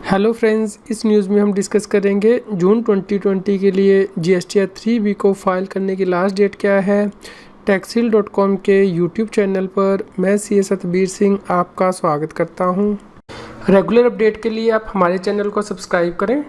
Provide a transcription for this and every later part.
Hello friends, इस news में हम डिस्कस करेंगे जून 2020 के लिए जीएसटी 3B को फाइल करने की लास्ट डेट क्या है। टैक्सील.com के यूट्यूब चैनल पर मैं सी सतबीर सिंह आपका स्वागत करता हूं। रेगुलर अपडेट के लिए आप हमारे चैनल को सब्सक्राइब करें,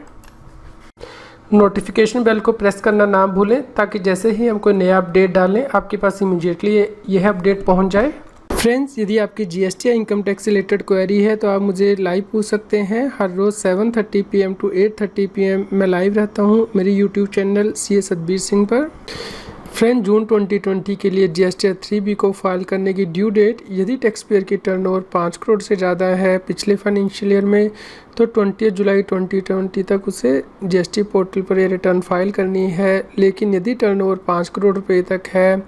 नोटिफिकेशन बेल को प्रेस करना ना भूलें ताकि जैसे ही हम कोई नया अपडेट डालें आपके पास इमीडिएटली यह अपडेट पहुँच जाए। फ्रेंड्स, यदि आपकी जीएसटी या इनकम टैक्स से रिलेटेड क्वेरी है तो आप मुझे लाइव पूछ सकते हैं। हर रोज़ 7:30 PM टू 8:30 PM मैं लाइव रहता हूं मेरी YouTube channel C Satbir Singh पर। फ्रेंड, जून 2020 के लिए जीएसटी 3B को फाइल करने की ड्यू डेट, यदि टैक्स पेयर की टर्नओवर 5 करोड़ से ज़्यादा है पिछले फाइनेंशियल ईयर में तो 20 जुलाई 2020 तक उसे जीएसटी पोर्टल पर यह रिटर्न फाइल करनी है। लेकिन यदि टर्नओवर 5 करोड़ रुपये तक है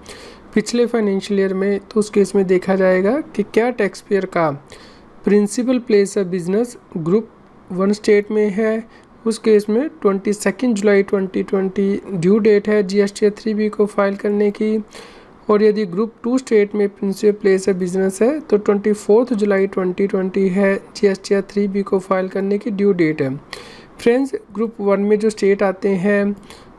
पिछले फाइनेंशियल ईयर में तो उस केस में देखा जाएगा कि क्या टैक्स पेयर का principal place of business group 1 state में है। उस केस में 22 जुलाई 2020 ड्यू डेट है जीएसटी 3B को फाइल करने की। और यदि ग्रुप 2 स्टेट में प्रिंसिपल प्लेस ऑफ बिजनेस है तो 24 जुलाई 2020 है जीएसटी 3B को फाइल करने की ड्यू डेट है। फ्रेंड्स, ग्रुप 1 में जो स्टेट आते हैं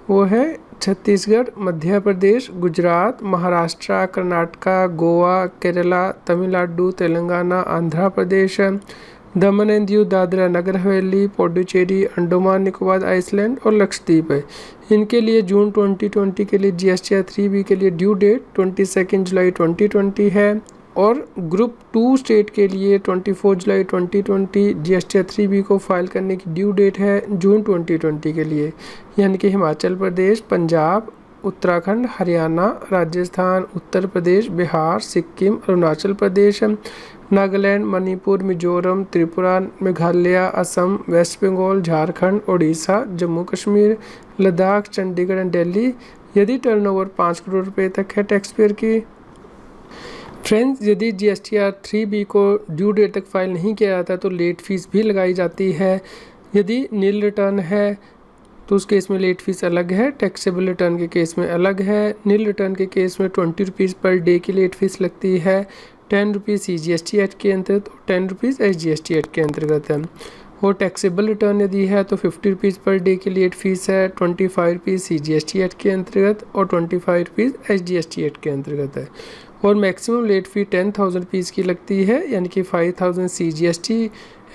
वो है छत्तीसगढ़, मध्य प्रदेश, गुजरात, महाराष्ट्र, कर्नाटका, गोवा, केरला, तमिलनाडु, तेलंगाना, आंध्र प्रदेश, दमन एंड दीव, दादरा नगर हवेली, पुडुचेरी, अंडमान निकोबार आइसलैंड और लक्षद्वीप है। इनके लिए जून 2020 के लिए जीएसटी 3B के लिए ड्यू डेट 22 जुलाई 2020 है। और ग्रुप 2 स्टेट के लिए 24 जुलाई 2020 जीएसटी 3B को फाइल करने की ड्यू डेट है जून 2020 के लिए, यानी कि हिमाचल प्रदेश, पंजाब, उत्तराखंड, हरियाणा, राजस्थान, उत्तर प्रदेश, बिहार, सिक्किम, अरुणाचल प्रदेश, नागालैंड, मणिपुर, मिजोरम, त्रिपुरा, मेघालय, असम, वेस्ट बंगाल, झारखंड, ओडिशा, जम्मू कश्मीर, लद्दाख, चंडीगढ़ एंड दिल्ली, यदि टर्नओवर 5 करोड़ रुपये तक है टैक्स पेयर की। फ्रेंड्स, यदि जीएसटी 3B को ड्यू डेट तक फाइल नहीं किया जाता तो लेट फीस भी लगाई जाती है। यदि नील रिटर्न है तो उस केस में लेट फीस अलग है, टैक्सेबल रिटर्न के केस में अलग है। नील रिटर्न के केस में 20 रुपीज़ पर डे की लेट फीस लगती है, 10 रुपीज़ CGST एक्ट के अंतर्गत और 10 रुपीज़ SGST एक्ट के अंतर्गत है। और टैक्सेबल रिटर्न यदि है तो 50 रुपीज़ पर डे की लेट फीस है, 25 रुपीज़ CGST एक्ट के अंतर्गत और 25 रुपीज़ SGST एक्ट के अंतर्गत है। और मैक्सिमम लेट फ़ी 10,000 रुपीज़ की लगती है, यानी कि 5,000 CGST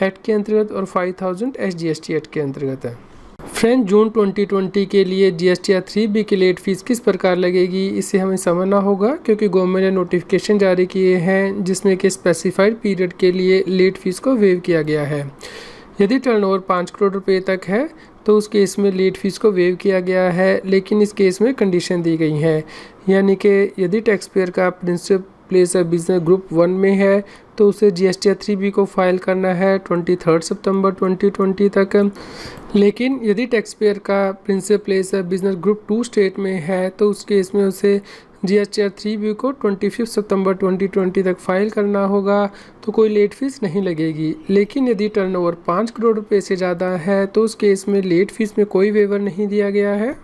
एक्ट के अंतर्गत और 5,000 SGST एक्ट के अंतर्गत है। फ्रेंड, जून 2020 के लिए जीएसटी 3B की लेट फीस किस प्रकार लगेगी इसे हमें समझना होगा, क्योंकि गवर्नमेंट ने नोटिफिकेशन जारी किए हैं जिसमें कि स्पेसिफाइड पीरियड के लिए लेट फीस को वेव किया गया है। यदि टर्नओवर 5 करोड़ रुपये तक है तो उस केस में लेट फीस को वेव किया गया है, लेकिन इस केस में कंडीशन दी गई है, यानी कि यदि टैक्स पेयर का principal place of business group 1 में है तो उसे जीएसटी 3B को फाइल करना है 23 सितंबर 2020 तक। लेकिन यदि टैक्स पेयर का principal place of business group 2 state में है तो उस केस में उसे जीएसटी 3B को 25 सितंबर 2020 तक फाइल करना होगा, तो कोई लेट फीस नहीं लगेगी। लेकिन यदि टर्नओवर 5 करोड़ रुपये से ज़्यादा है तो उस केस में लेट फीस में कोई वेवर नहीं दिया गया है।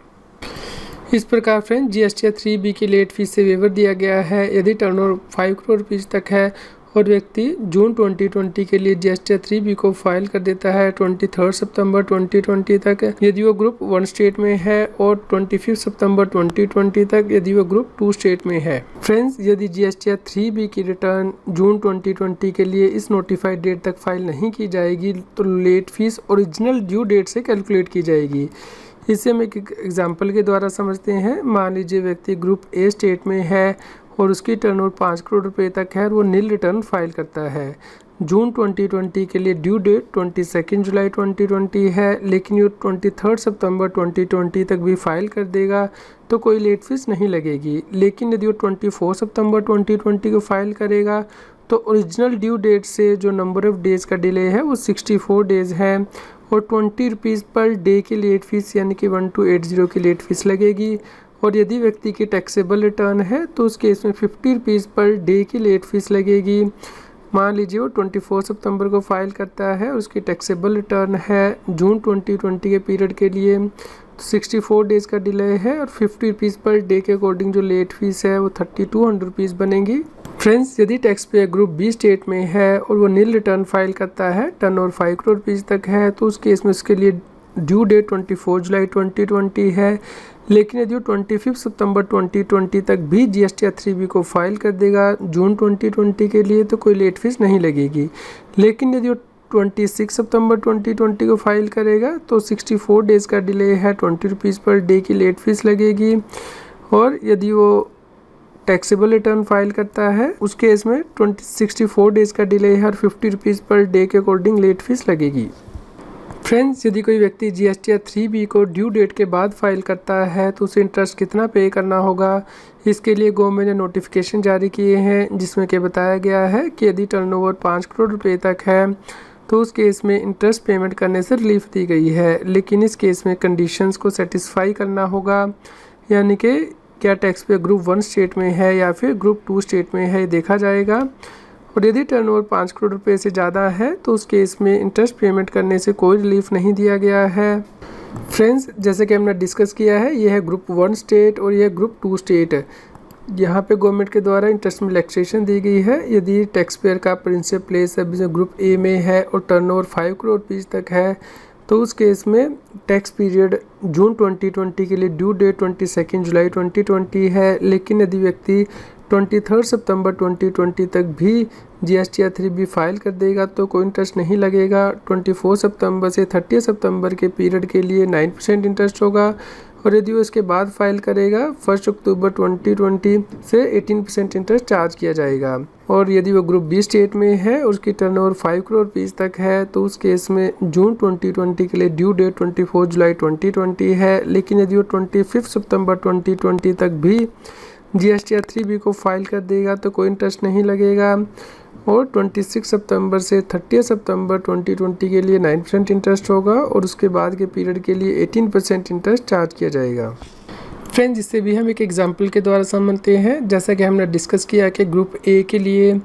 इस प्रकार फ्रेंड, जीएसटी 3B की लेट फीस से वेवर दिया गया है यदि टर्नओवर 5 करोड़ रुपीज़ तक है और व्यक्ति जून 2020 के लिए जीएसटी 3B को फाइल कर देता है 23 सितंबर 2020 तक यदि वो ग्रुप 1 स्टेट में है और 25 सितंबर 2020 तक यदि वो ग्रुप 2 स्टेट में है। फ्रेंड्स, यदि जीएसटी 3B की रिटर्न जून 2020 के लिए इस नोटिफाइड डेट तक फाइल नहीं की जाएगी तो late fees original due date से कैलकुलेट की जाएगी। इसे हम एक एग्जाम्पल के द्वारा समझते हैं। मान लीजिए व्यक्ति ग्रुप A स्टेट में है और उसकी टर्नओवर 5 करोड़ रुपये तक है और वो नील रिटर्न फाइल करता है। जून 2020 के लिए ड्यू डेट 22 जुलाई 2020 है, लेकिन ये 23 सितंबर 2020 तक भी फाइल कर देगा तो कोई लेट फीस नहीं लगेगी। लेकिन यदि वो 24 सितंबर 2020 को फाइल करेगा तो ओरिजिनल ड्यू डेट से जो नंबर ऑफ डेज़ का डिले है वो 64 डेज़ है और 20 रुपीज़ पर डे की लेट फीस यानी कि 1280 की लेट फीस लगेगी। और यदि व्यक्ति की टैक्सेबल रिटर्न है तो उस केस में 50 रुपीज़ पर डे की लेट फीस लगेगी। मान लीजिए वो 24 सितंबर को फाइल करता है, उसकी टैक्सेबल रिटर्न है जून 2020 के पीरियड के लिए 64 डेज़ का डिले है और 50 रुपीज़ पर डे के अकॉर्डिंग जो लेट फीस है वो 3200 रुपीज़ बनेगी। फ्रेंड्स, यदि tax payer group B state में है और वो नील रिटर्न फाइल करता है, टर्नओवर 5 करोड़ रुपीज़ तक है, तो उस केस में उसके लिए ड्यू डेट 24 जुलाई 2020 है। लेकिन यदि वो 25 सितंबर 2020 तक भी GST 3B को फाइल कर देगा जून 2020 के लिए, तो कोई लेट फीस नहीं लगेगी। लेकिन यदि वो 26 सितंबर 2020 को फाइल करेगा तो 64 डेज़ का डिले है, 20 रुपीज़ पर डे की लेट फीस लगेगी। और यदि वो टैक्सेबल रिटर्न फाइल करता है, उस केस में 64 डेज़ का डिले है और 50 रुपीज़ पर डे के अकॉर्डिंग लेट फीस लगेगी। फ्रेंड्स, यदि कोई व्यक्ति GST 3B को ड्यू डेट के बाद फाइल करता है तो उसे इंटरेस्ट कितना पे करना होगा, इसके लिए गवर्नमेंट ने नोटिफिकेशन जारी किए हैं, जिसमें कि बताया गया है कि यदि टर्नओवर 5 करोड़ रुपए तक है तो उस केस में इंटरेस्ट पेमेंट करने से रिलीफ दी गई है। लेकिन इस केस में कंडीशंस को सेटिस्फाई करना होगा, यानी कि क्या टैक्स पे ग्रुप 1 स्टेट में है या फिर ग्रुप 2 स्टेट में है, ये देखा जाएगा। और यदि टर्नओवर 5 करोड़ रुपए से ज़्यादा है तो उस केस में इंटरेस्ट पेमेंट करने से कोई रिलीफ नहीं दिया गया है। फ्रेंड्स, जैसे कि हमने डिस्कस किया है, यह है ग्रुप 1 स्टेट और यह ग्रुप 2 स्टेट। यहाँ पे गवर्नमेंट के द्वारा इंटरेस्ट में रिलैक्सेशन दी गई है। यदि टैक्स पेयर का प्रिंसिपल प्लेस ग्रुप ए में है और टर्नओवर 5 करोड़ रुपीज़ तक है, तो उस केस में टैक्स पीरियड जून 2020 के लिए ड्यू डेट 22 जुलाई 2020 है। लेकिन यदि व्यक्ति 23 सितंबर 2020 तक भी GST 3B फाइल कर देगा तो कोई इंटरेस्ट नहीं लगेगा। 24 सितंबर से 30 सितंबर के पीरियड के लिए 9% इंटरेस्ट होगा। और यदि वो इसके बाद फाइल करेगा 1 अक्टूबर 2020 से 18% इंटरेस्ट चार्ज किया जाएगा। और यदि वो ग्रुप बी स्टेट में है और उसकी टर्नओवर 5 करोड़ रुपीज़ तक है तो उस केस में जून 2020 के लिए ड्यू डेट 24 जुलाई 2020 है। लेकिन यदि वो 25 सितंबर 2020 तक भी GST 3B को फाइल कर देगा तो कोई इंटरेस्ट नहीं लगेगा। और 26 सितंबर से 30 सितंबर 2020 के लिए 9% इंटरेस्ट होगा और उसके बाद के पीरियड के लिए 18% इंटरेस्ट चार्ज किया जाएगा। फ्रेंड्स, इससे भी हम एक एग्जांपल के द्वारा समझते हैं। जैसा कि हमने डिस्कस किया कि ग्रुप ए के लिए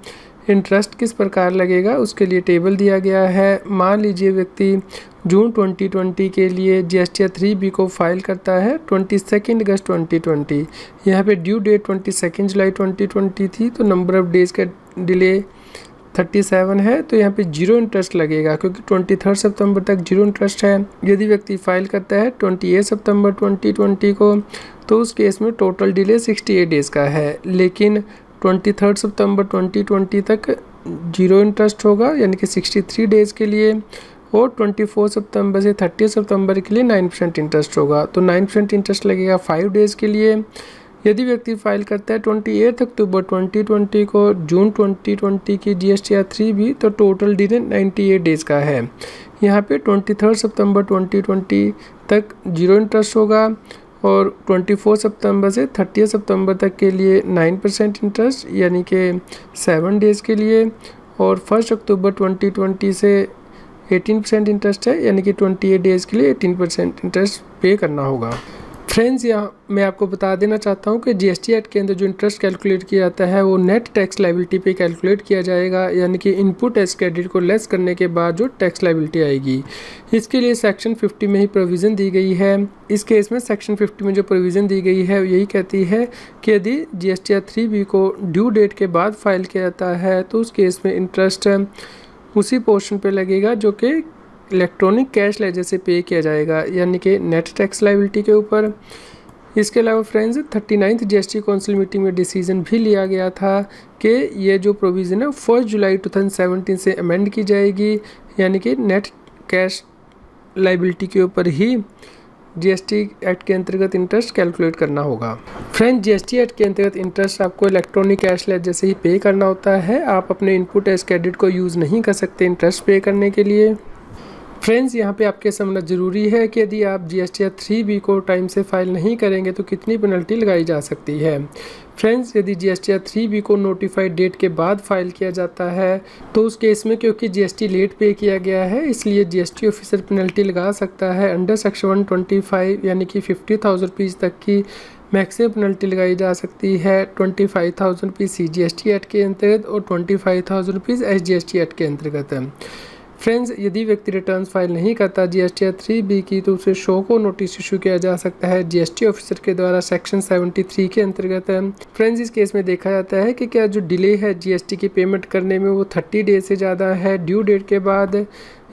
इंटरेस्ट किस प्रकार लगेगा, उसके लिए टेबल दिया गया है। मान लीजिए व्यक्ति जून 2020 के लिए GST 3B को फाइल करता है 22 अगस्त 2020। यहाँ पे ड्यू डेट 22 जुलाई 2020 थी, तो नंबर ऑफ डेज़ का डिले 37 है, तो यहाँ पे 0 इंटरेस्ट लगेगा क्योंकि 23 सितंबर तक 0 इंटरेस्ट है। यदि व्यक्ति फाइल करता है 28 सितंबर 2020 को, तो उस केस में टोटल डिले 68 डेज़ का है। लेकिन 23 सितंबर 2020 तक 0 इंटरेस्ट होगा, यानी कि 63 डेज़ के लिए। और 24 सितंबर से 30 सितंबर के लिए 9% इंटरेस्ट होगा, तो 9% इंटरेस्ट लगेगा 5 डेज़ के लिए। यदि व्यक्ति फाइल करता है 28 अक्टूबर 2020 को जून 2020 की GST 3B, तो टोटल डिले 98 डेज़ का है। यहाँ पे 23 सितंबर 2020 तक 0 इंटरेस्ट होगा और 24 सितंबर से 30 सितंबर तक के लिए 9% इंटरेस्ट, यानी कि 7 डेज़ के लिए। और 1 अक्टूबर 2020 से 18% इंटरेस्ट है, यानी कि 28 डेज़ के लिए 18% इंटरेस्ट पे करना होगा। फ्रेंड्स, यहाँ मैं आपको बता देना चाहता हूँ कि GST एक्ट के अंदर जो इंटरेस्ट कैलकुलेट किया जाता है वो नेट टैक्स लायबिलिटी पे कैलकुलेट किया जाएगा, यानी कि इनपुट टैक्स क्रेडिट को लेस करने के बाद जो टैक्स लायबिलिटी आएगी। इसके लिए सेक्शन 50 में ही प्रोविज़न दी गई है। इस केस में सेक्शन 50 में जो प्रोविज़न दी गई है यही कहती है कि यदि GST 3B को ड्यू डेट के बाद फाइल किया जाता है तो उस केस में इंटरेस्ट उसी पोर्शन पे लगेगा जो कि इलेक्ट्रॉनिक कैश लेजर से पे किया जाएगा, यानी कि नेट टैक्स लायबिलिटी के ऊपर। इसके अलावा friends, 39th GST council meeting में डिसीजन भी लिया गया था कि ये जो प्रोविज़न है 1 जुलाई 2017 से अमेंड की जाएगी, यानी कि नेट कैश लायबिलिटी के ऊपर ही GST एक्ट के अंतर्गत इंटरेस्ट कैलकुलेट करना होगा। फ्रेंड्स, GST एक्ट के अंतर्गत इंटरेस्ट आपको इलेक्ट्रॉनिक कैश लेजर से ही पे करना होता है। आप अपने इनपुट टैक्स क्रेडिट को यूज़ नहीं कर सकते इंटरेस्ट पे करने के लिए। फ्रेंड्स, यहाँ पे आपके समझना ज़रूरी है कि यदि आप GST 3B को टाइम से फाइल नहीं करेंगे तो कितनी पेनल्टी लगाई जा सकती है। फ्रेंड्स, यदि GST 3B को नोटिफाइड डेट के बाद फाइल किया जाता है तो उस केस में क्योंकि GST लेट पे किया गया है, इसलिए GST ऑफिसर पेनल्टी लगा सकता है अंडर सेक्शन 125, यानी कि 50,000 रुपीज़ तक की मैक्सिमम पेनल्टी लगाई जा सकती है। 25,000 रुपीज़ CGST एक्ट के अंतर्गत और 25,000 रुपीज़ SGST एक्ट के अंतर्गत। फ्रेंड्स, यदि व्यक्ति रिटर्न फाइल नहीं करता GST 3B की तो उसे शो को नोटिस इशू किया जा सकता है GST ऑफिसर के द्वारा सेक्शन 73 के अंतर्गत। फ्रेंड्स, इस केस में देखा जाता है कि क्या जो डिले है GST की पेमेंट करने में वो 30 डेज से ज़्यादा है ड्यू डेट के बाद।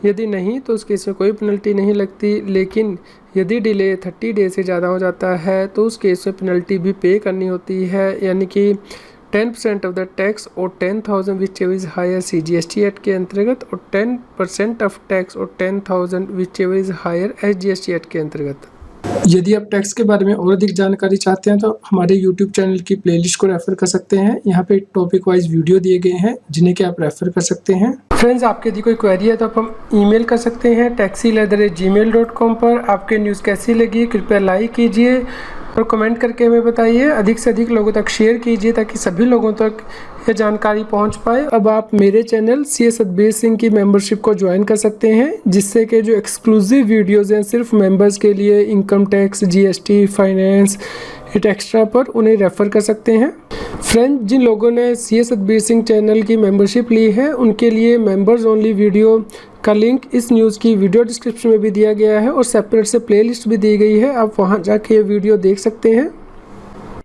यदि नहीं तो उस केस में कोई पेनल्टी नहीं लगती, लेकिन यदि डिले 30 डेज से ज़्यादा हो जाता है तो उस केस में पेनल्टी भी पे करनी होती है, यानी कि 10% ऑफ द टैक्स और 10,000 which is higher CGST act के अंतर्गत और 10% ऑफ टैक्स और 10,000 which is higher SGST act के अंतर्गत। यदि आप टैक्स के बारे में और अधिक जानकारी चाहते हैं तो हमारे YouTube चैनल की प्लेलिस्ट को रेफर कर सकते हैं। यहाँ पे टॉपिक वाइज वीडियो दिए गए हैं जिन्हें कि आप रेफर कर सकते हैं। फ्रेंड्स, आपके यदि कोई क्वेरी है तो आप हम ईमेल कर सकते हैं taxil@gmail.com पर। आपके न्यूज़ कैसी लगी कृपया लाइक कीजिए और कमेंट करके हमें बताइए। अधिक से अधिक लोगों तक शेयर कीजिए ताकि सभी लोगों तक ये जानकारी पहुंच पाए। अब आप मेरे चैनल CS सतबीर सिंह की मेंबरशिप को ज्वाइन कर सकते हैं, जिससे कि जो एक्सक्लूसिव वीडियोस हैं सिर्फ मेंबर्स के लिए, income tax, GST, finance, hit extra पर, उन्हें रेफ़र कर सकते हैं। फ्रेंड, जिन लोगों ने CS सतबीर सिंह चैनल की मेंबरशिप ली है उनके लिए मेंबर्स ओनली वीडियो का लिंक इस न्यूज़ की वीडियो डिस्क्रिप्शन में भी दिया गया है और सेपरेट से प्लेलिस्ट भी दी गई है, आप वहां जाके ये वीडियो देख सकते हैं।